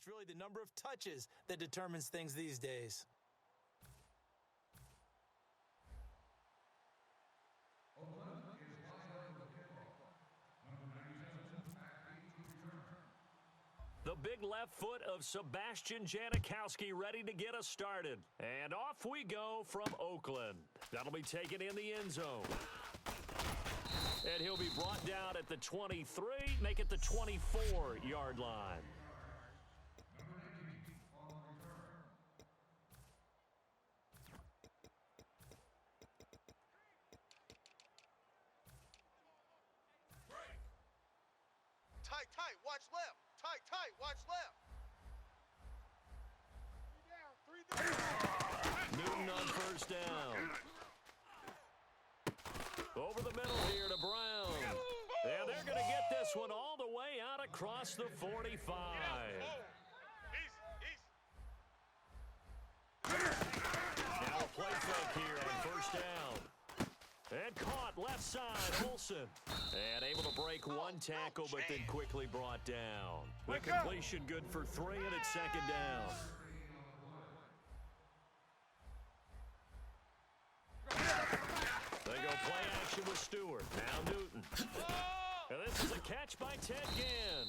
It's really the number of touches that determines things these days. The big left foot of Sebastian Janikowski ready to get us started. And off we go from Oakland. That'll be taken in the end zone. And he'll be brought down at the 23, make it the 24-yard line. Tight, watch left. Tight, watch left. Newton on first down. Over the middle here to Brown. And they're going to get this one all the way out across the 45. Now a play fake here on first down. And caught left side, Olsen. And able to break one tackle, but then quickly brought down. The completion good for 3, and it's second down. They go play action with Stewart. Now Newton. And this is a catch by Ted Ginn.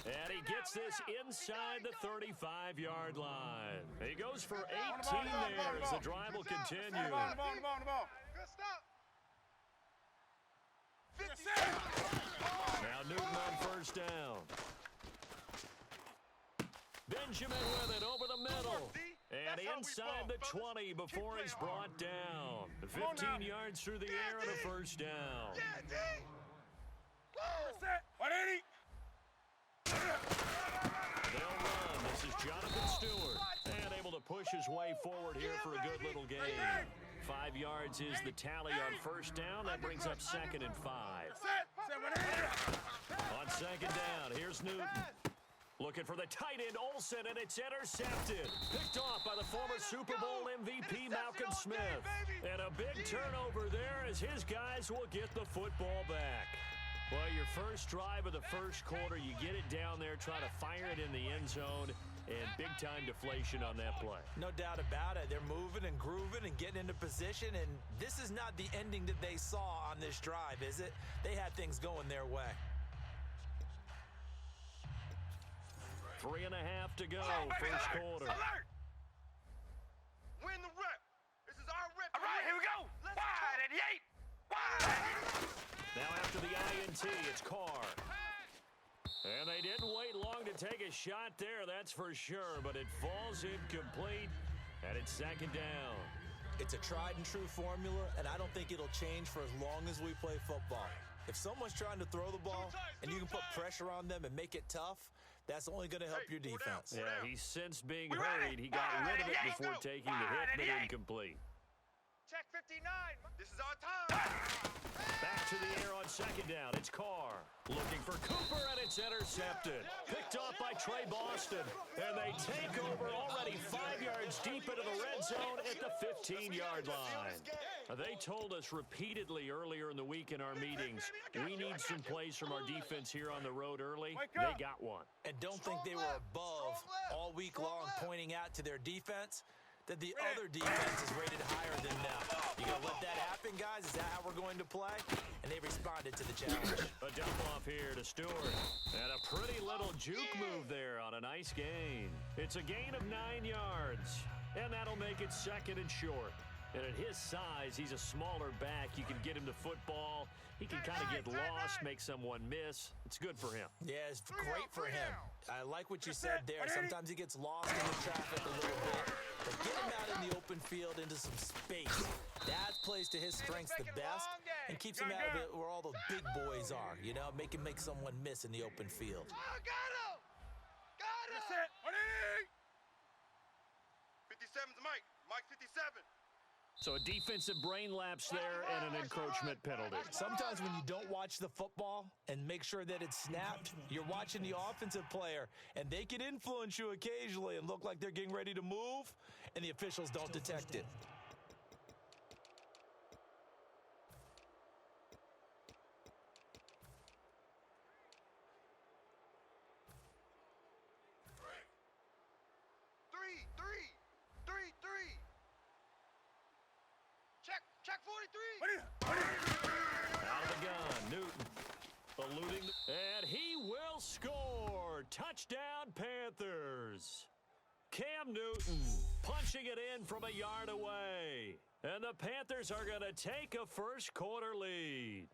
And he gets this inside the 35-yard line. He goes for 18 there as the drive will continue. Good stop. Now Newton on first down. Benjamin with it over the middle. And inside the 20 before he's brought down. 15 yards through the air and a first down. They'll run. This is Jonathan Stewart. And able to push his way forward here for a good little gain. 5 yards is the tally on first down. That brings up 2nd and 5. On second down, here's Newton. Looking for the tight end, Olsen, and it's intercepted. Picked off by the former Super Bowl MVP, Malcolm Smith. And a big turnover there as his guys will get the football back. Well, your first drive of the first quarter, you get it down there, try to fire it in the end zone, and big-time deflation on that play. No doubt about it. They're moving and grooving and getting into position, and this is not the ending that they saw on this drive, is it? They had things going their way. 3.5 to go, first quarter. Alert! Win the rep. This is our rep. All right, here we go. Wide at the 8. Wide. Now after the INT, it's Carr. And they didn't wait long to take a shot there, that's for sure, but it falls incomplete, and it's second down. It's a tried-and-true formula, and I don't think it'll change for as long as we play football. If someone's trying to throw the ball and you can put pressure on them and make it tough, that's only going to help your defense. Yeah, he sensed being hurried. He got rid of it before taking the hit, but incomplete. Check 59. This is our time. Back to the air on second down. It's Carr looking for Cooper, and it's intercepted. Picked off by Trey Boston, and they take over already 5 yards deep into the red zone at the 15-yard line. They told us repeatedly earlier in the week in our meetings, we need some plays from our defense here on the road early. They got one. And don't think they were above all week long pointing out to their defense that the other defense is rated higher than them. You gonna let that happen, guys? Is that how we're going to play? And they responded to the challenge. A dump off here to Stewart. And a pretty little juke move there on a nice gain. It's a gain of 9 yards. And that'll make it second and short. And at his size, he's a smaller back. You can get him to football. He can kind of get lost, make someone miss. It's good for him. Yeah, it's great for him. I like what you said there. Sometimes he gets lost in the traffic a little bit. But get him out in the open field into some space. That plays to his strengths the best and keeps him out of it where all the big boys are. You know, make him make someone miss in the open field. Oh, got him! Got him! 57's Mike. Mike 57. So a defensive brain lapse there and an encroachment penalty. Sometimes when you don't watch the football and make sure that it's snapped, you're watching the offensive player, and they can influence you occasionally and look like they're getting ready to move, and the officials don't detect it. Out of the gun, Newton. Eluding, and he will score. Touchdown, Panthers. Cam Newton punching it in from a yard away. And the Panthers are going to take a first quarter lead.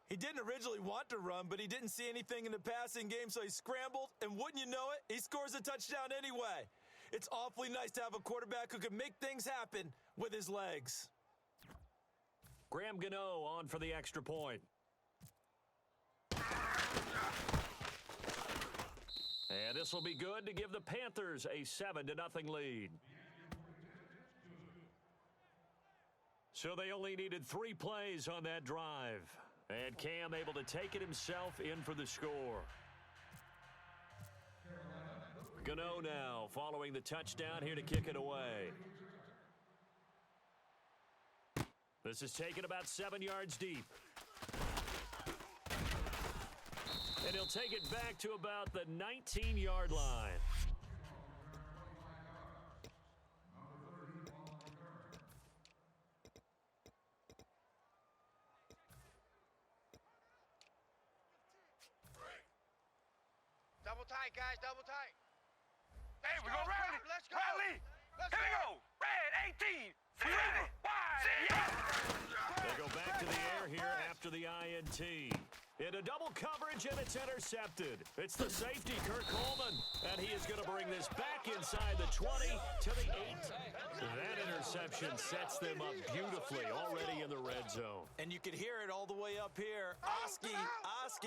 He didn't originally want to run, but he didn't see anything in the passing game, so he scrambled, and wouldn't you know it, he scores a touchdown anyway. It's awfully nice to have a quarterback who can make things happen with his legs. Graham Gano on for the extra point. And this will be good to give the Panthers a 7-0 lead. So they only needed 3 plays on that drive. And Cam able to take it himself in for the score. Gano now following the touchdown here to kick it away. This is taken about 7 yards deep. And he'll take it back to about the 19-yard line. Double tight, guys, double tight. Hey, we're going to rally. Let's go. Rally. Let's Here we go. go. Red 18. Seven. Wide. They go back to the air here after the INT. Into double coverage, and it's intercepted. It's the safety, Kurt Coleman. And he is going to bring this back inside the 20 to the 8. That interception sets them up beautifully already in the red zone. And you could hear it all the way up here. Oski,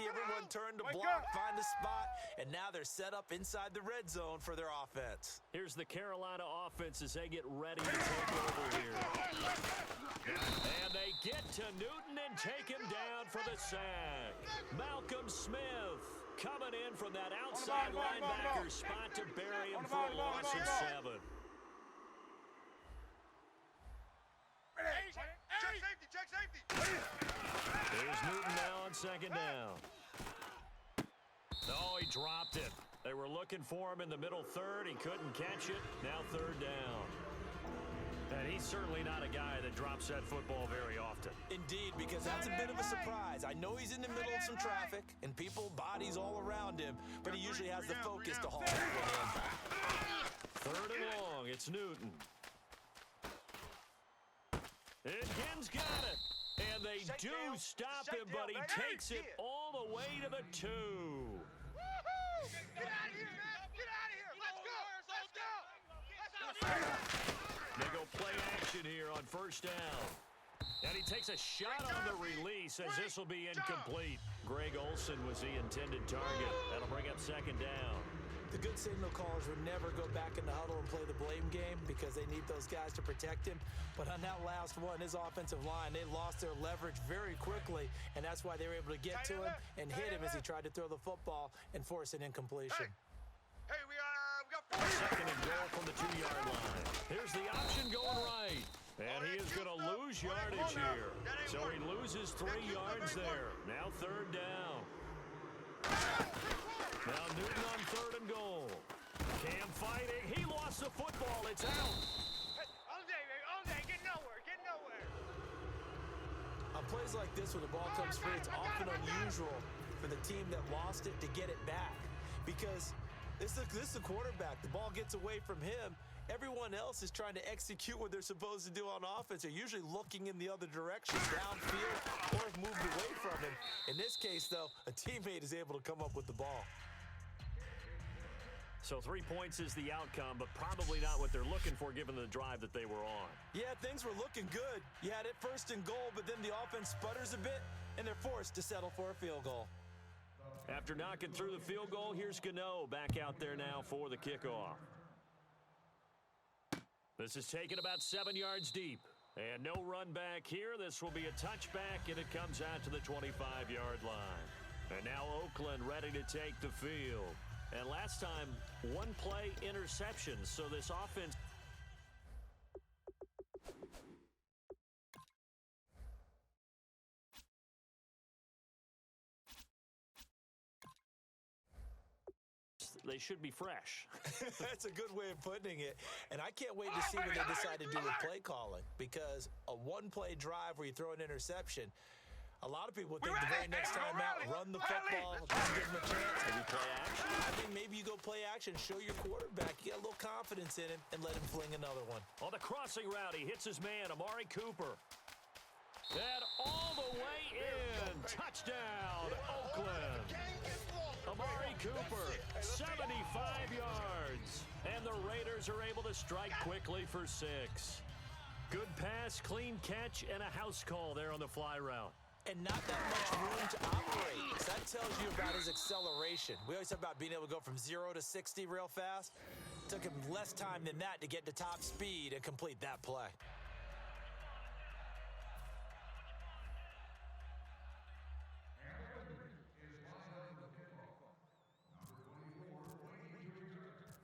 everyone turned to block, find a spot, and now they're set up inside the red zone for their offense. Here's the Carolina offense as they get ready to take over here. And they get to Newton and take him down for the sack. Malcolm Smith coming in from that outside linebacker spot to bury him for a loss of 7. Check safety. There's Newton now on second down. Oh, he dropped it. They were looking for him in the middle third. He couldn't catch it. Now third down. And he's certainly not a guy that drops that football very often. Indeed, because that's a bit of a surprise. I know he's in the middle of some traffic and people, bodies all around him, but he usually has the focus to haul that one in. Third and long, it's Newton. Higgins got it. And they do stop him, but he takes it all the way to the 2. Woo-hoo! Get out of here, man. Get out of here. Let's go. Let's go. Let's go. They go play action here on first down. And he takes a shot on the release as this will be incomplete. Greg Olsen was the intended target. That'll bring up second down. The good signal callers would never go back in the huddle and play the blame game because they need those guys to protect him. But on that last one, his offensive line, they lost their leverage very quickly, and that's why they were able to get to him and hit him as he tried to throw the football and force an incompletion. Hey, we got 4. Second and goal from the 2-yard line. Here's the option going right. And he is going to lose yardage here. So he loses 3 yards there. Now third down. Now Newton on third and goal. Cam fighting. He lost the football. It's out. All day, get nowhere. On plays like this, when the ball comes free, it's often unusual for the team that lost it to get it back. Because this is the quarterback. The ball gets away from him. Everyone else is trying to execute what they're supposed to do on offense. They're usually looking in the other direction, downfield, or have moved away from him. In this case, though, a teammate is able to come up with the ball. So 3 points is the outcome, but probably not what they're looking for given the drive that they were on. Yeah, things were looking good. You had it first and goal, but then the offense sputters a bit, and they're forced to settle for a field goal. After knocking through the field goal, here's Gano back out there now for the kickoff. This is taken about 7 yards deep. And no run back here. This will be a touchback, and it comes out to the 25-yard line. And now Oakland ready to take the field. And last time, 1 play interception. So this offense... they should be fresh. That's a good way of putting it. And I can't wait to see what they decide to do with play calling, because a one-play drive where you throw an interception, a lot of people think the very next time out, run the football, just give them a chance. Maybe play action. I think maybe you go play action, show your quarterback, you get a little confidence in him, and let him fling another one. On the crossing route, he hits his man, Amari Cooper. And all the way in. Touchdown, Oakland. Amari Cooper, 75 yards. And the Raiders are able to strike quickly for 6. Good pass, clean catch, and a house call there on the fly route. And not that much room to operate. So that tells you about his acceleration. We always talk about being able to go from 0 to 60 real fast. It took him less time than that to get to top speed and complete that play.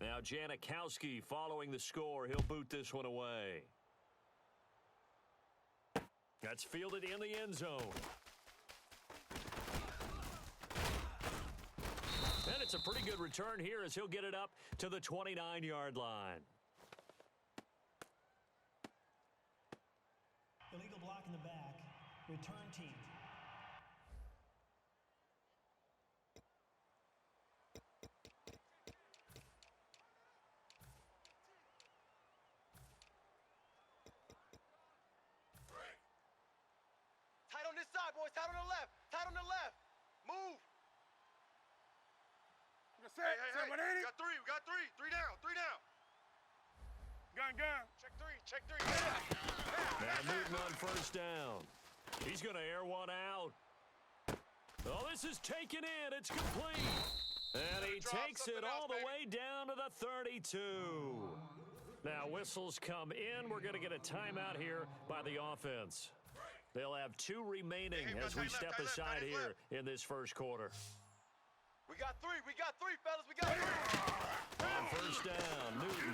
Now Janikowski following the score. He'll boot this one away. That's fielded in the end zone. And it's a pretty good return here as he'll get it up to the 29-yard line. Illegal block in the back. Return team. Tight on this side, boys. Tight on the left. Tight on the left. Move. Hey. We got three. We got three. Three down. Three down. Gun. Check three. Check three. Now Newton on first down. He's going to air one out. Oh, this is taken in. It's complete. And he takes it all the way down to the 32. Now whistles come in. We're going to get a timeout here by the offense. They'll have 2 remaining as we step aside here in this first quarter. We got three, fellas. We got three. On first down, Newton.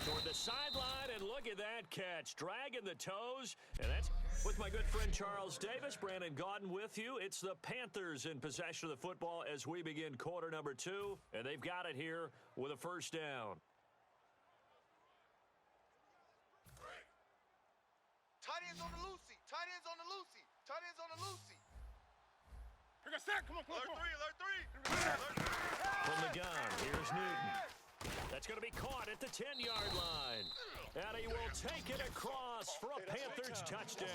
Toward the sideline, and look at that catch. Dragging the toes, and that's with my good friend Charles Davis. Brandon Gaudin with you. It's the Panthers in possession of the football as we begin quarter number 2, and they've got it here with a first down. Tight ends on the Lucy. Tight ends on the Lucy. Tight ends on the Lucy. Come on. Alert three. From the gun, here's Newton. That's going to be caught at the 10-yard line. And he will take it across for a Panthers touchdown.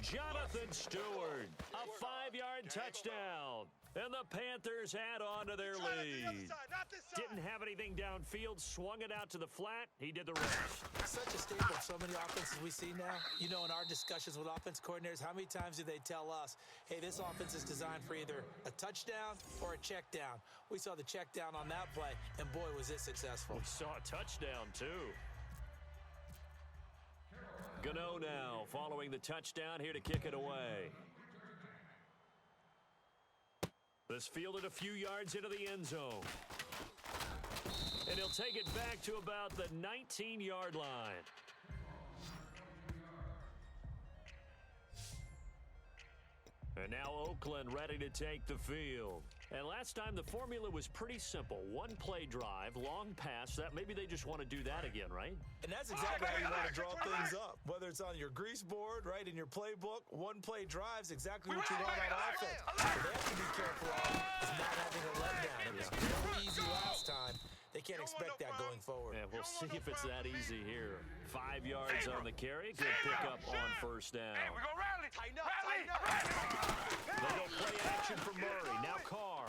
Jonathan Stewart, a 5-yard touchdown. And the Panthers add on to their lead. Didn't have anything downfield, swung it out to the flat. He did the rest. Such a staple of so many offenses we see now. You know, in our discussions with offense coordinators, how many times do they tell us, hey, this offense is designed for either a touchdown or a check down? We saw the check down on that play, and boy, was it successful. We saw a touchdown, too. Gano now following the touchdown here to kick it away. This fielded a few yards into the end zone. And he'll take it back to about the 19-yard line. And now Oakland ready to take the field. And last time the formula was pretty simple. One play drive, long pass. That maybe they just want to do that again, right? And that's exactly how you want to draw things up. Whether it's on your grease board, right, in your playbook, one play drive's exactly what you want on offense. What they have to be careful of is not having a letdown. It was real easy last time. They can't expect that going forward. Yeah, we'll see if it's that easy here. 5 yards on the carry. Good pickup on first down. Hey, we're going to rally. Tighten up. They go play action for Murray. Now Carr.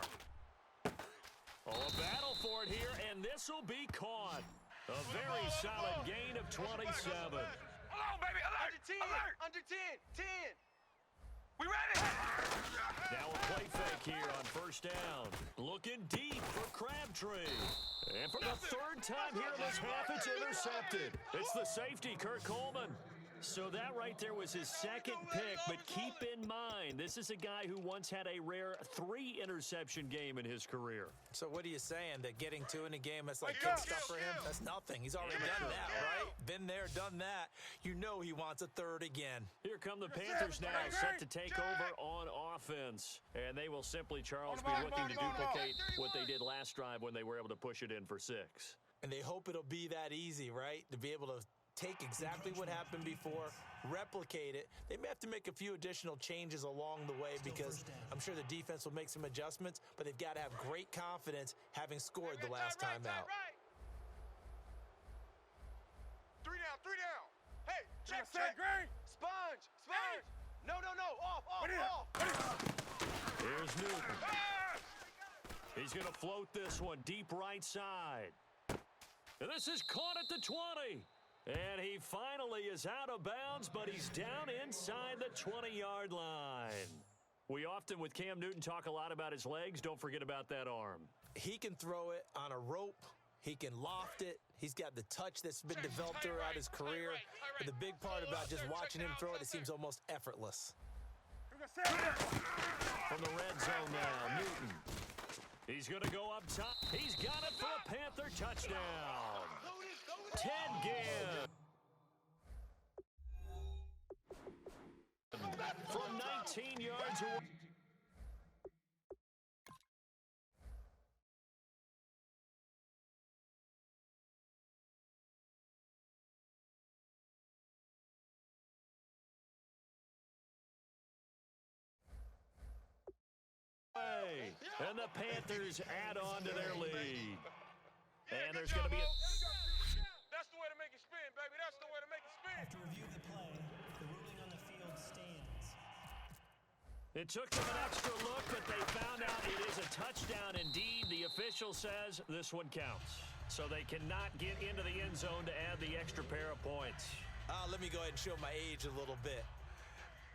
Oh, a battle for it here, and this will be caught. A very solid gain of 27. Hold on, baby. Alert. Under 10. 10. We ready? Now a play fake here on first down. Looking deep for Crabtree. And for the third time here in this half, it's intercepted. It's the safety, Kurt Coleman. So that right there was his second pick, but keep in mind, this is a guy who once had a rare 3-interception game in his career. So what are you saying? That getting 2 in a game, that's like kick stuff for him? That's nothing. He's already done that, right? Been there, done that. You know he wants a third again. Here come the Panthers now, set to take over on offense. And they will simply, Charles, be looking to duplicate what they did last drive when they were able to push it in for 6. And they hope it'll be that easy, right? To be able to take exactly what happened before, replicate it. They may have to make a few additional changes along the way because I'm sure the defense will make some adjustments, but they've got to have great confidence having scored the last time out. 3 down, 3 down. Hey, check. Sponge. No. Off. Here's Newton. He's going to float this one deep right side. And this is caught at the 20. And he finally is out of bounds, but he's down inside the 20-yard line. We often, with Cam Newton, talk a lot about his legs. Don't forget about that arm. He can throw it on a rope. He can loft it. He's got the touch that's been developed throughout his career. But the big part about just watching him throw it seems almost effortless. From the red zone now, Newton. He's going to go up top. He's got it for a Panther touchdown. Ted Ginn. From 19 yards away. And the Panthers add on to their lead. And there's going to be a... That's the way to make it spin, baby. That's the way to make it spin. After review of the play, the ruling on the field stands. It took them an extra look, but they found out it is a touchdown indeed. The official says this one counts. So they cannot get into the end zone to add the extra pair of points. Let me go ahead and show my age a little bit.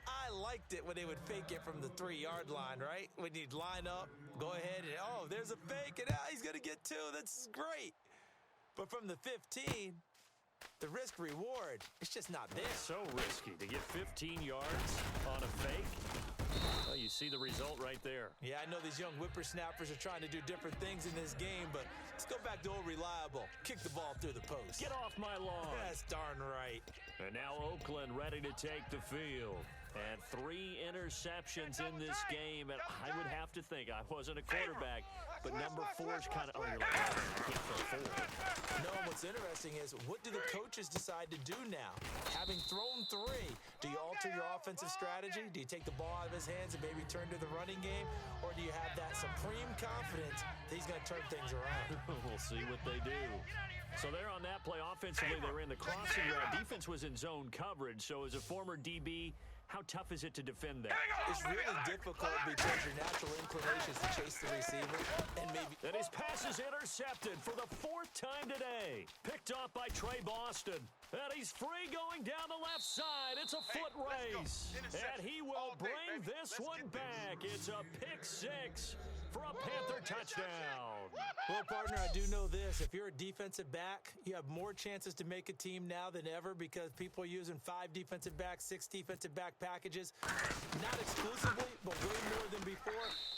I liked it when they would fake it from the 3-yard line, right? When you'd line up, go ahead, and there's a fake, and he's going to get 2. That's great. But from the 15, the risk reward, it's just not there. So risky to get 15 yards on a fake. Well, you see the result right there. Yeah, I know these young whippersnappers are trying to do different things in this game, but let's go back to old reliable. Kick the ball through the post. Get off my lawn. That's darn right. And now Oakland ready to take the field. And 3 interceptions in this game, and I would have to think, I wasn't a quarterback, but number 4 is kind of, you're like, I can't throw 4. No, what's interesting is, what do the coaches decide to do now? Having thrown 3, do you alter your offensive strategy? Do you take the ball out of his hands and maybe turn to the running game? Or do you have that supreme confidence that he's going to turn things around? We'll see what they do. So they're on that play. Offensively, they were in the crossing route. Defense was in zone coverage, so as a former DB, how tough is it to defend that? It's really difficult because your natural inclination is to chase the receiver and maybe... And his pass is intercepted for the 4th time today. Picked off by Trey Boston. And he's free going down the left side. It's a foot race. And he will bring this one back. It's a pick 6 for a Panther touchdown. Well, partner, I do know this. If you're a defensive back, you have more chances to make a team now than ever because people are using 5 defensive backs, 6 defensive back packages. Not exclusively, but way more than before.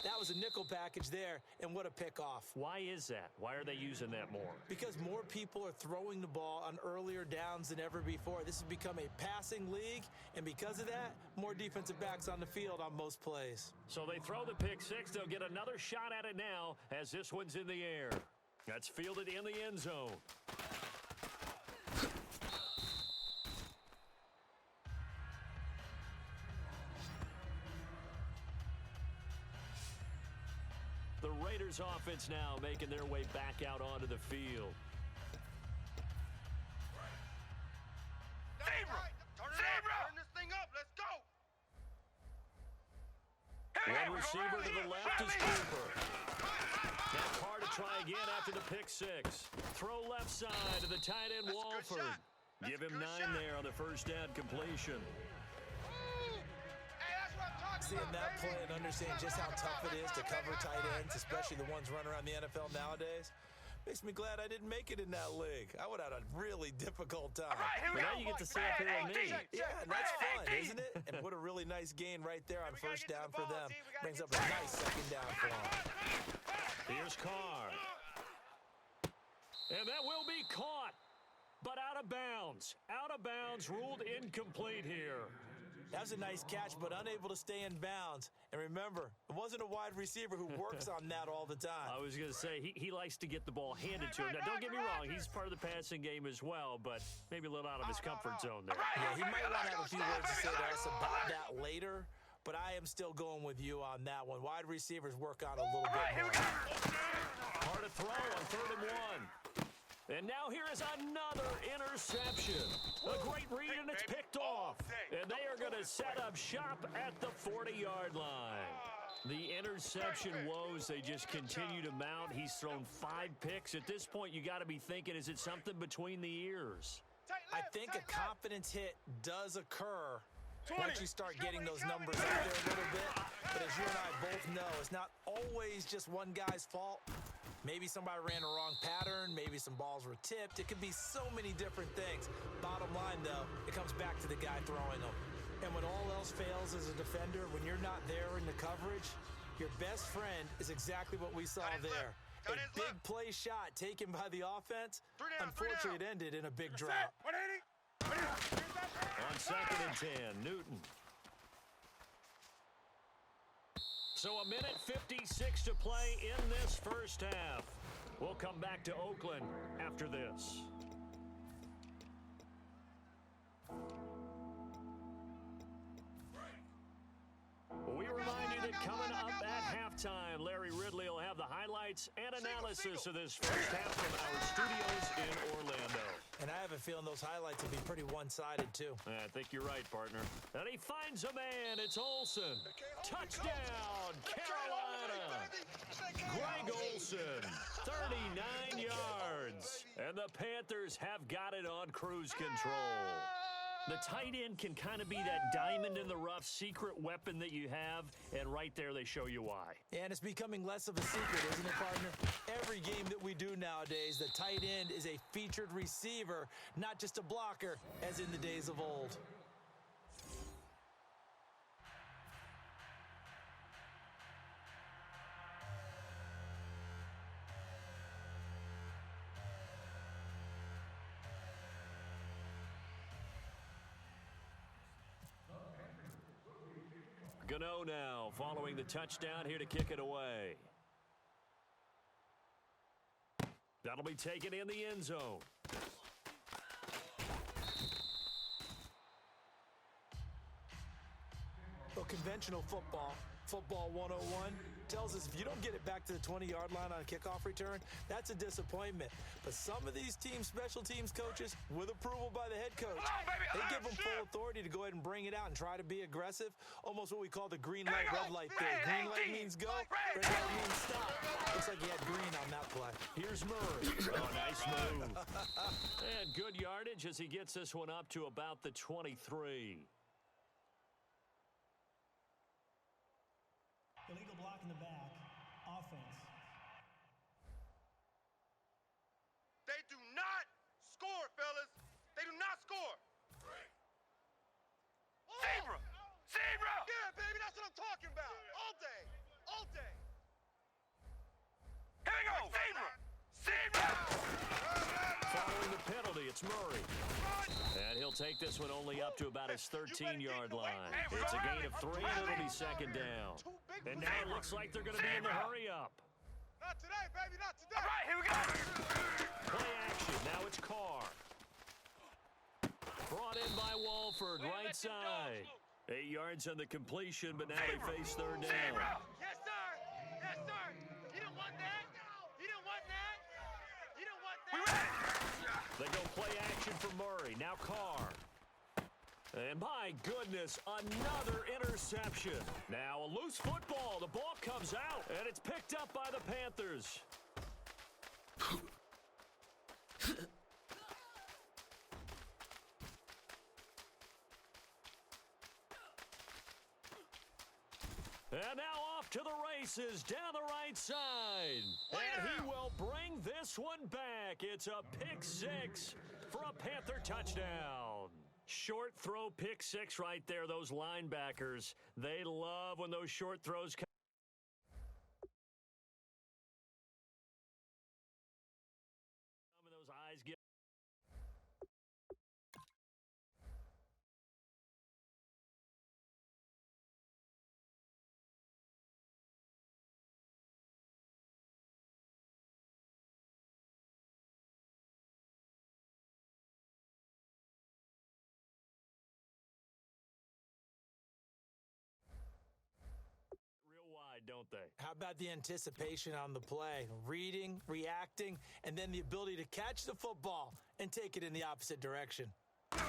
That was a nickel package there, and what a pick-off. Why is that? Why are they using that more? Because more people are throwing the ball on earlier downs than ever before. This has become a passing league, and because of that, more defensive backs on the field on most plays. So they throw the pick 6. They'll get another shot at it now as this one's in the air. That's fielded in the end zone. The Raiders offense now making their way back out onto the field. Turn this thing up. Let's go. One receiver to the left is Cooper. Now Carr to try again after the pick 6. Throw left side to the tight end Walford. Give him 9 there on the first down completion. Seeing that play and understand just how tough it is to cover tight ends, especially the ones running around the NFL nowadays, Makes me glad I didn't make it in that league. I would have had a really difficult time. All right, here we But go. now you get to sit up here with me. Yeah, and that's fun, isn't it? And put a really nice gain right there on first down for them. Brings up a nice second down for them. Here's Carr. And that will be caught, but out of bounds. Out of bounds, ruled incomplete here. That was a nice catch, but unable to stay in bounds. And remember, it wasn't a wide receiver who works on that all the time. I was going to say, he likes to get the ball handed to him. Now, don't get me wrong, he's part of the passing game as well, but maybe a little out of his comfort zone there. Yeah, he might want to have a few words to say to us about that later, but I am still going with you on that one. Wide receivers work on a little bit more. Hard to throw on 3rd and 1. And now here is another interception. A great read, and it's picked off. And they are going to set up shop at the 40-yard line. The interception woes, they just continue to mount. He's thrown 5 picks. At this point, you got to be thinking, is it something between the ears? I think a confidence hit does occur once you start getting those numbers out there a little bit. But as you and I both know, it's not always just one guy's fault. Maybe somebody ran a wrong pattern. Maybe some balls were tipped. It could be so many different things. Bottom line, though, it comes back to the guy throwing them. And when all else fails as a defender, when you're not there in the coverage, your best friend is exactly what we saw there. A big play shot taken by the offense. Unfortunately, it ended in a big drop. 180. On 2nd and 10, Newton. So a minute 56 to play in this first half. We'll come back to Oakland after this. We remind you that coming up at halftime, Larry Ridley will have the highlights and analysis of this first half from our studios in Orlando. And I have a feeling those highlights will be pretty one-sided, too. I think you're right, partner. And he finds a man. It's Olsen. Touchdown, Carolina. Greg Olsen, 39 yards. And the Panthers have got it on cruise control. The tight end can kind of be that diamond in the rough secret weapon that you have, and right there they show you why. And it's becoming less of a secret, isn't it, partner? Every game that we do nowadays, the tight end is a featured receiver, not just a blocker, as in the days of old. Gano now, following the touchdown, here to kick it away. That'll be taken in the end zone. Well, conventional football 101, tells us if you don't get it back to the 20-yard line on a kickoff return, that's a disappointment. But some of these special teams coaches, with approval by the head coach, they give them full authority to go ahead and bring it out and try to be aggressive, almost what we call the green light, red light thing. Green light means go, red light means stop. Looks like he had green on that play. Here's Murray. Oh, nice move. And good yardage as he gets this one up to about the 23. Illegal block in the back. Offense. They do not score, fellas. They do not score. Zebra! Zebra! Yeah, baby, that's what I'm talking about. All day. All day. Here we go! Zebra! Zebra! Following the penalty, it's Murray. And he'll take this one only up to about his 13-yard line. It's a gain of 3, and it'll be second down. And now it looks like they're going to be in the hurry-up. Not today, baby, not today. All right, here we go! Play action. Now it's Carr. Brought in by Walford, right side. 8 yards on the completion, but now they face third down. Zebra! Yes, sir. Yes, sir. You don't want that? You don't want that? You don't want that? They go play action for Murray. Now Carr. And my goodness, another interception. Now a loose football. The ball comes out, and it's picked up by the Panthers. And now off to the races down the right side. And he will bring them this one back. It's a pick six for a Panther touchdown. Short throw pick six right there. Those linebackers, they love when those short throws come. Some of those eyes get. Don't they? How about the anticipation on the play? Reading, reacting, and then the ability to catch the football and take it in the opposite direction. Now,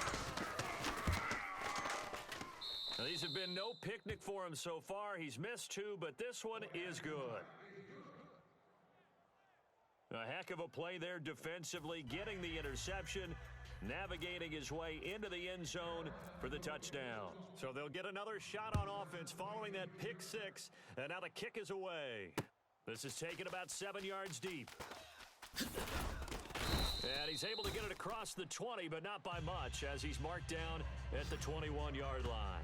these have been no picnic for him so far. He's missed two, but this one is good. A heck of a play there defensively, getting the interception, navigating his way into the end zone for the touchdown. So they'll get another shot on offense following that pick six, and now the kick is away. This is taken about 7 yards deep. And he's able to get it across the 20, but not by much, as he's marked down at the 21-yard line.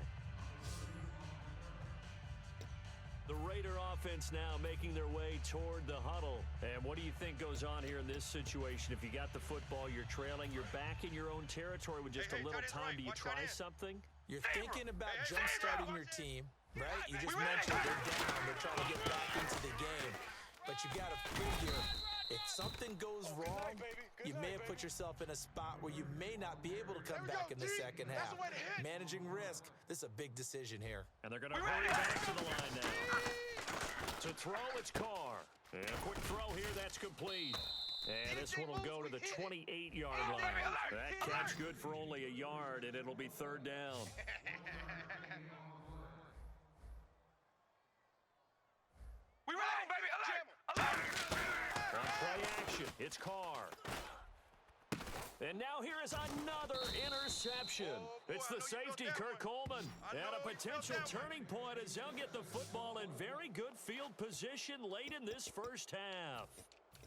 The Raider offense now making their way toward the huddle. And what do you think goes on here in this situation? If you got the football, you're trailing, you're back in your own territory with just a little time. Do you try something? You're thinking about jump-starting your team, right? You just mentioned they're down. They're trying to get back into the game. But you got to figure, if something goes wrong, you may have put yourself in a spot where you may not be able to come back in the second half. Managing risk, this is a big decision here. And they're going to hurry back to the line now. To throw, it's Carr. And a quick throw here, that's complete. And this one will go to the 28-yard line. That catch good for only a yard, and it'll be third down. We run, baby. Alert! Alert! On play action, it's Carr. And now here is another interception. It's the safety, Kurt Coleman. And a potential turning point as they'll get the football in very good field position late in this first half.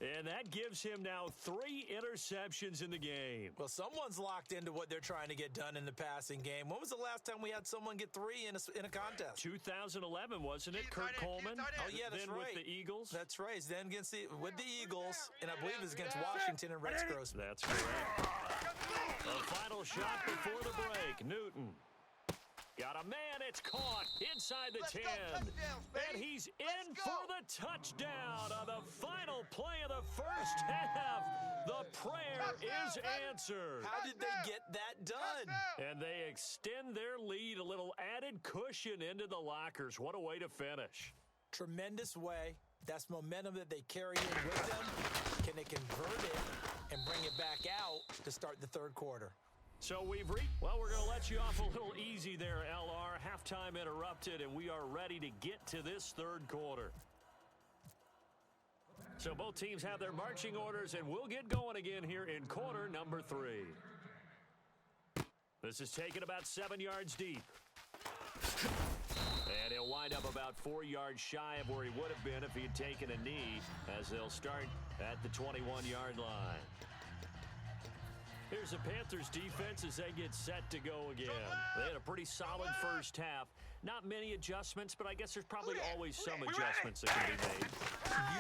And that gives him now 3 interceptions in the game. Well, someone's locked into what they're trying to get done in the passing game. When was the last time we had someone get 3 in a contest? 2011, wasn't it, Kurt Coleman? Oh, yeah, that's then right. With the Eagles? That's right. Then with the Eagles, and I believe it was against Washington and Rex Grossman. That's correct. A final shot before the break. Newton. Got a man, it's caught inside the 10. And he's in for the touchdown on the final play of the first half. The prayer is answered. How did they get that done? And they extend their lead, a little added cushion into the lockers. What a way to finish. Tremendous way. That's momentum that they carry in with them. Can they convert it and bring it back out to start the third quarter? So we're going to let you off a little easy there, LR. Halftime interrupted, and we are ready to get to this third quarter. So both teams have their marching orders, and we'll get going again here in quarter number 3. This is taken about 7 yards deep. And he'll wind up about 4 yards shy of where he would have been if he had taken a knee, as they'll start at the 21-yard line. Here's the Panthers defense as they get set to go again. They had a pretty solid first half. Not many adjustments, but I guess there's probably always some adjustments that can be made.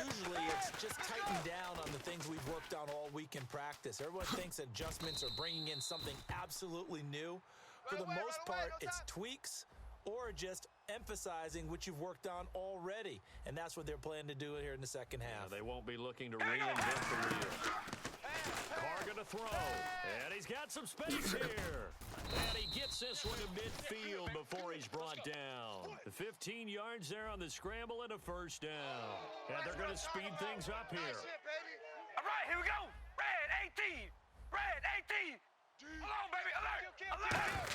Usually it's just tighten down on the things we've worked on all week in practice. Everyone thinks adjustments are bringing in something absolutely new. For the most part, it's tweaks or just emphasizing what you've worked on already. And that's what they're planning to do here in the second half. They won't be looking to reinvent the wheel. Carr gonna throw, and he's got some space here. And he gets this one to midfield before he's brought down. 15 yards there on the scramble and a first down. And they're gonna speed things up here. All right, here we go. Red 18. Red 18. Hold on, baby. Alert. Alert.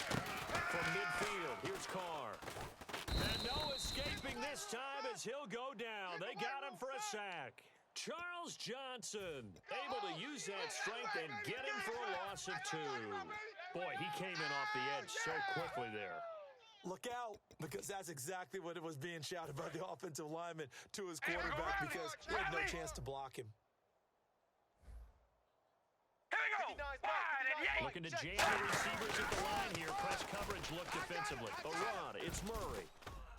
From midfield, here's Carr. And no escaping this time as he'll go down. They got him for a sack. Charles Johnson able to use that strength and get him for a loss of 2. Boy, he came in off the edge so quickly there. Look out, because that's exactly what it was being shouted by the offensive lineman to his quarterback, because he had no chance to block him. Looking to jam the receivers at the line here. Press coverage look defensively. A run. It's Murray.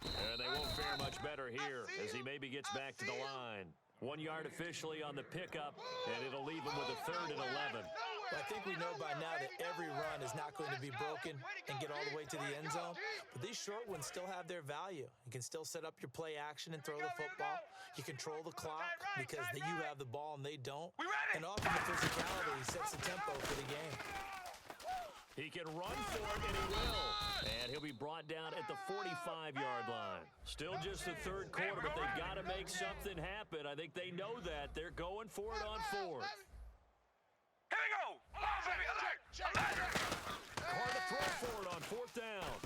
And they won't fare much better here as he maybe gets back to the line. 1 yard officially on the pickup, and it'll leave him with a 3rd and 11. I think we know by now that every run is not going to be broken and get all the way to the end zone. But these short ones still have their value. You can still set up your play action and throw the football. You control the clock because you have the ball and they don't. And often the physicality sets the tempo for the game. He can run for it, and he will. And he'll be brought down at the 45-yard line. Still just the 3rd quarter, but they've got to make something happen. I think they know that. They're going for it on 4th. Here we go. Hard to throw for it on 4th down.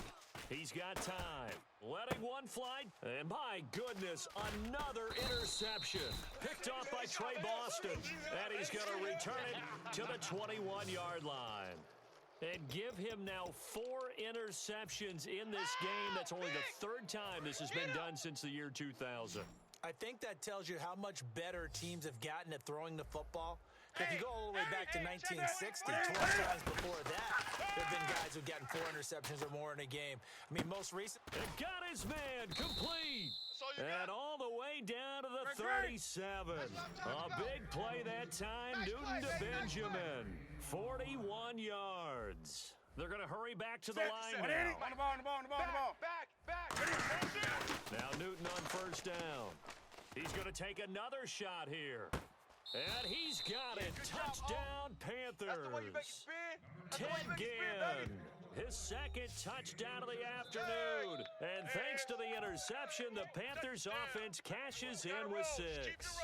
He's got time. Letting one fly. And my goodness, another interception. Picked off by Trey Boston. And he's going to return it to the 21-yard line. And give him now 4 interceptions in this game. That's only the 3rd time this has been done since the year 2000. I think that tells you how much better teams have gotten at throwing the football. If you go all the way back to 1960, 12 times before that, there have been guys who've gotten 4 interceptions or more in a game. I mean, most recent... And got his man complete. And all the way down to the 37. A big play that time, Newton to Benjamin. 41 yards. They're going to hurry back to the line now. On the ball. Back. Now Newton on 1st down. He's going to take another shot here. And he's got it. Touchdown, Panthers. Ted Ginn. His 2nd touchdown of the afternoon. And thanks to the interception, the Panthers offense cashes in with 6.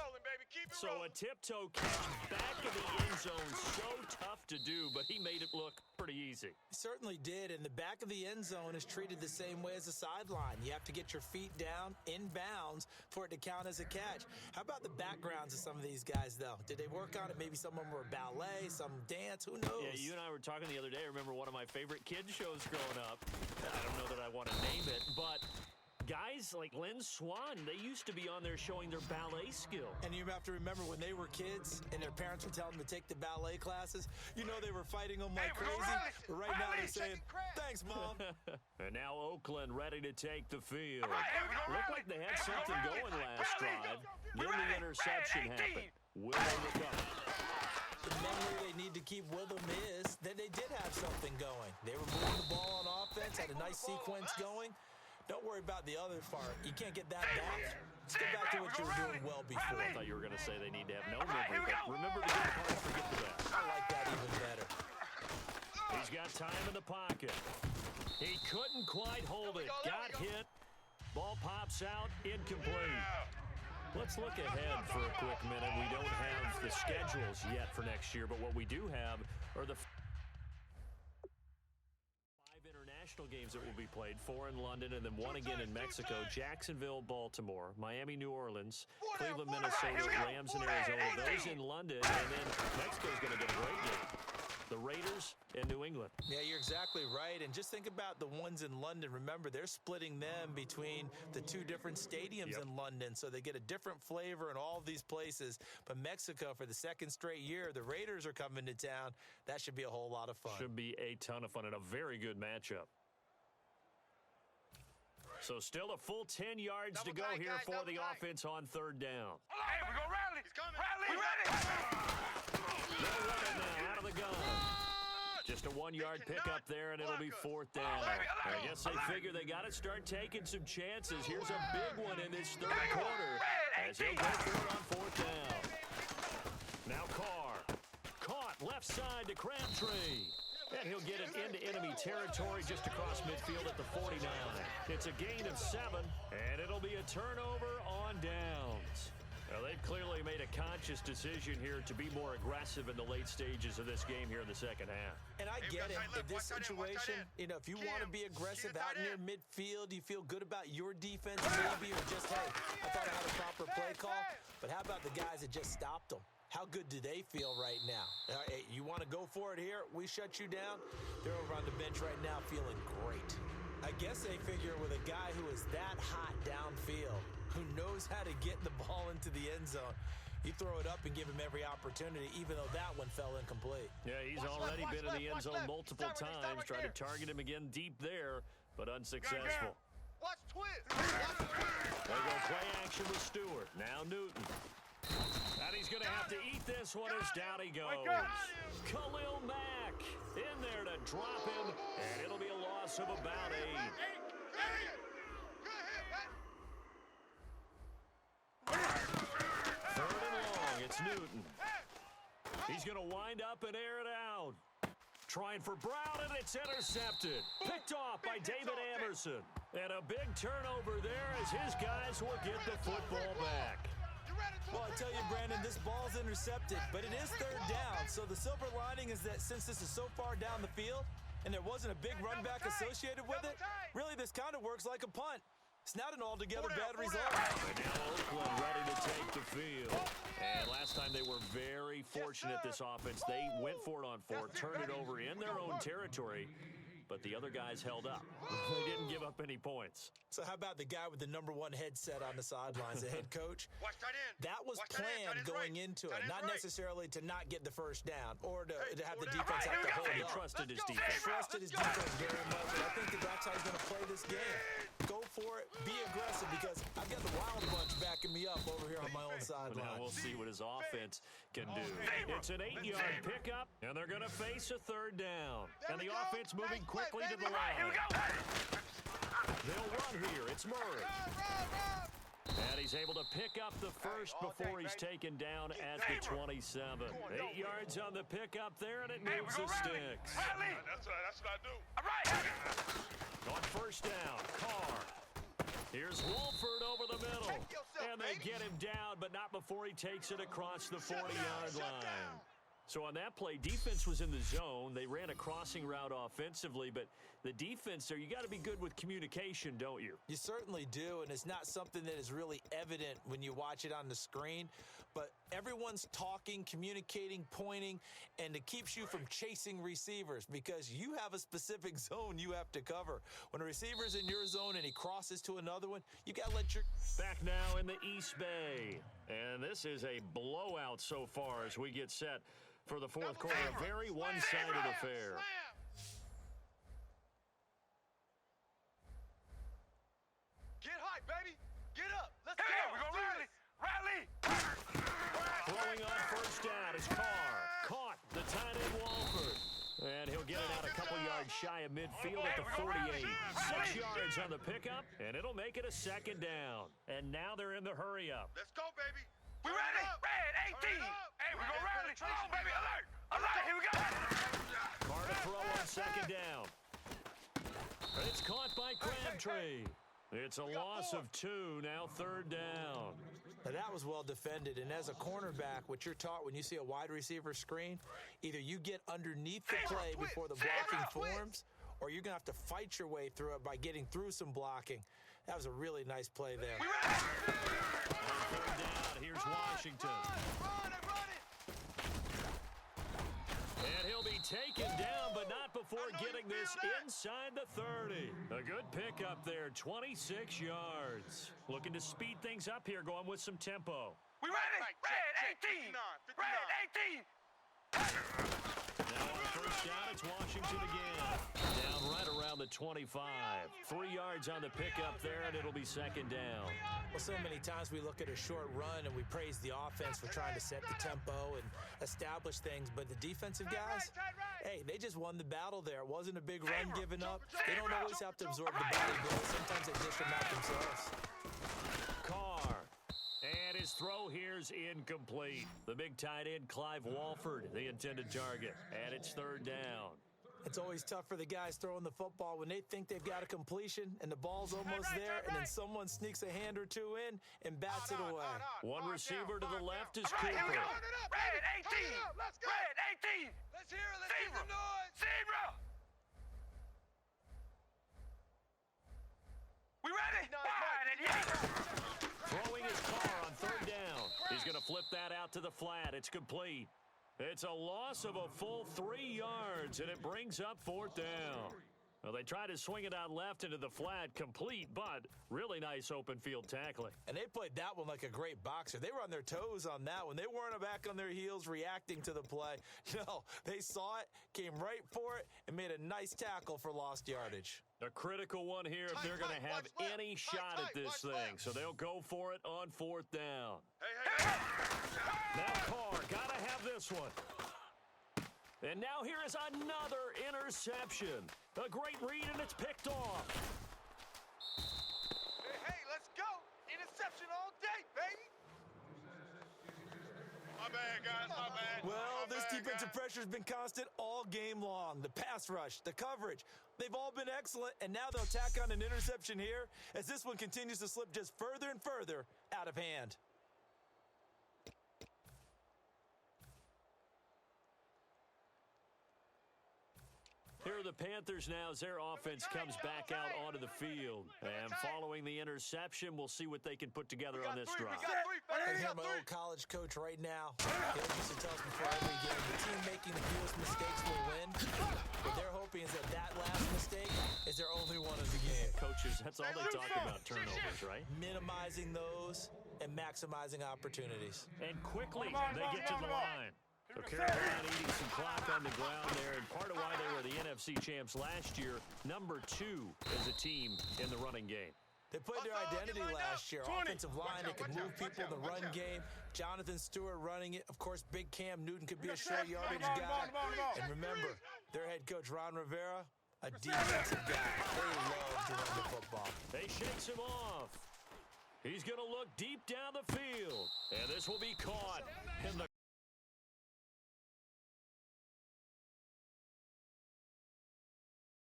So a tiptoe catch back in the end zone, so tough to do, but he made it look pretty easy. He certainly did, and the back of the end zone is treated the same way as the sideline. You have to get your feet down in bounds for it to count as a catch. How about the backgrounds of some of these guys, though? Did they work on it? Maybe some of them were ballet, some dance, who knows? Yeah, you and I were talking the other day. I remember one of my favorite kids shows growing up. I don't know that I want to name it, but guys like Lynn Swan, they used to be on there showing their ballet skill. And you have to remember when they were kids and their parents would tell them to take the ballet classes, you know they were fighting them like crazy. But right now they're saying, thanks, Mom. And now Oakland ready to take the field. Looked like they had something going last drive. Then the interception happened. Will recover. The memory they need to keep with them is that they did have something going. They were moving the ball on offense, had a nice sequence going. Don't worry about the other part. You can't get that back. Let's get back to what you were doing well before. I thought you were going to say they need to have no memory, but remember the good part, forget the bad. I like that even better. He's got time in the pocket. He couldn't quite hold it. Got hit. Ball pops out. Incomplete. Let's look ahead for a quick minute. We don't have the schedules yet for next year, but what we do have are the 5 international games that will be played, 4 in London and then 1 again in Mexico, Jacksonville, Baltimore, Miami, New Orleans, Cleveland, Minnesota, Rams, and Arizona. Those in London, and then Mexico's going to get a great game. The Raiders and New England. Yeah, you're exactly right. And just think about the ones in London. Remember, they're splitting them between the 2 different stadiums in London, so they get a different flavor in all of these places. But Mexico, for the 2nd straight year, the Raiders are coming to town. That should be a whole lot of fun. Should be a ton of fun and a very good matchup. So still a full 10 yards to go here for the offense on 3rd down. Hey, we're going to rally. He's coming. Rally. We ready. They're running now out of the gun. Just a 1-yard pickup there, and it'll be 4th down. I guess they figure they got to start taking some chances. Here's a big one in this 3rd quarter as he'll go for it on 4th down. Now Carr. Caught left side to Crabtree. And he'll get it into enemy territory just across midfield at the 49. It's a gain of 7, and it'll be a turnover on downs. Now, they've clearly made a conscious decision here to be more aggressive in the late stages of this game here in the 2nd half. And I get it. In this situation, you know, if you want to be aggressive out near midfield, you feel good about your defense maybe, or just, hey, I thought I had a proper play call. But how about the guys that just stopped them? How good do they feel right now? Hey, you want to go for it here? We shut you down? They're over on the bench right now feeling great. I guess they figure with a guy who is that hot downfield, who knows how to get the ball into the end zone, You throw it up and give him every opportunity, even though that one fell incomplete. Yeah, he's already been in the end zone multiple times, trying to target him again deep there, but unsuccessful. Watch twist. Watch They go play action with Stewart. Now Newton. And he's going to have to eat this one as down he goes. Khalil Mack in there to drop him, and it'll be a loss of about 8. Third and long, it's Newton. He's going to wind up and air it out. Trying for Brown, and it's intercepted. Picked off by David Amerson. And a big turnover there as his guys will get the football back. Well, I tell you, Brandon, this ball's intercepted, but it is third down. So the silver lining is that since this is so far down the field and there wasn't a big run back associated with it, really this kind of works like a punt. It's not an altogether bad result. And now Oakland ready to take the field. And last time they were very fortunate, this offense. They went for it on 4, turned it over in their own territory, but the other guys held up. They didn't give up any points. So how about the guy with the #1 headset on the sidelines, the head coach? That was planned going into it, not necessarily to not get the first down or to have the defense have to hold He up. trusted his defense. Trusted his defense very much, and I think that that's how he's going to play this game. Go for it, be aggressive, because I've got the Wild Bunch backing me up over here on my own sideline. Now we'll see what his offense can do. It's an 8-yard pickup, and they're going to face a third down. And the offense moving quickly to the line. They'll run here. It's Murray. And he's able to pick up the first before he's taken down at the 27. 8 yards on the pickup there, and it moves the sticks. That's what I do. On first down, Carr. Here's Wolford over the middle. And they get him down, but not before he takes it across the 40-yard line. So on that play, defense was in the zone. They ran a crossing route offensively, but the defense there, you got to be good with communication, don't you? You certainly do, and it's not something that is really evident when you watch it on the screen, but everyone's talking, communicating, pointing, and it keeps you from chasing receivers because you have a specific zone you have to cover. When a receiver's in your zone and he crosses to another one, you got to let your... Back now in the East Bay, and this is a blowout so far as we get set for the fourth quarter. A very one-sided affair. Get high, baby. Get up. Let's go. We're going to rally. Throwing on first down is Carr. Caught the tight end Walford. And he'll get it out a couple yards shy of midfield at the 48. 6 yards on the pickup, and it'll make it a second down. And now they're in the hurry-up. Let's go, baby. We ready? Red 18. Hey, we're going to rally. Come on, baby. Alert. Alert. Here we go. Carr to throw on second down. It's caught by Crabtree. It's a loss of 2, now third down. Now that was well defended, and as a cornerback, what you're taught when you see a wide receiver screen, either you get underneath the play before the blocking forms, or you're going to have to fight your way through it by getting through some blocking. That was a really nice play there. On third down, here's Washington. And he'll be taken down, but not before getting this inside the 30. A good pickup there, 26 yards. Looking to speed things up here, going with some tempo. We ready? Red 18. Red 18. Now on first down, it's Washington again. Down right around the 25. 3 yards on the pickup there, and it'll be second down. Well, so many times we look at a short run and we praise the offense for trying to set the tempo and establish things, but the defensive guys, hey, they just won the battle there. It wasn't a big run given up. They don't always have to absorb the body blow. Sometimes they dish them out themselves. Carr. And his throw here's incomplete. The big tight end, Clive Walford, the intended target. And it's third down. It's always tough for the guys throwing the football when they think they've got a completion and the ball's almost there, and then someone sneaks a hand or two in and bats it away. One receiver to the left is Right, here we Cooper. go. Red 18. Let's go. Red 18. Let's hear it. Let's hear the noise. Zebra. We ready? Wide and yeah. Throwing his car on third down. He's going to flip that out to the flat. It's complete. It's a loss of a full 3 yards, and it brings up fourth down. Well, they tried to swing it out left into the flat, complete, but really nice open field tackling. And they played that one like a great boxer. They were on their toes on that one. They weren't back on their heels reacting to the play. No, they saw it, came right for it, and made a nice tackle for lost yardage. A critical one here if they're going to have any shot at this thing. So they'll go for it on 4th down. Now Carr, got to have this one. And now here is another interception. A great read, and it's picked off. Hey, let's go. Interception all day, baby. My bad, guys, my bad. Well, this defensive pressure has been constant all game long. The pass rush, the coverage, they've all been excellent, and now they'll tack on an interception here as this one continues to slip just further and further out of hand. Here are the Panthers now as their offense comes back out onto the field. And following the interception, we'll see what they can put together on this drive. I hear my old college coach right now. He used to tell us before every game, the team making the fewest mistakes will win. What they're hoping is that last mistake is their only one of the game. Coaches, that's all they talk about, turnovers, right? Minimizing those and maximizing opportunities. And quickly, they get to the line. So Carolina eating some clock on the ground there, and part of why they were the NFC champs last year, number 2 as a team in the running game. They played their identity last year. Offensive line, they could move people in the run game. Jonathan Stewart running it. Of course, big Cam Newton could be a short yardage guy. And remember, their head coach, Ron Rivera, a defensive guy. They love to run the football. They shakes him off. He's going to look deep down the field, and this will be caught in the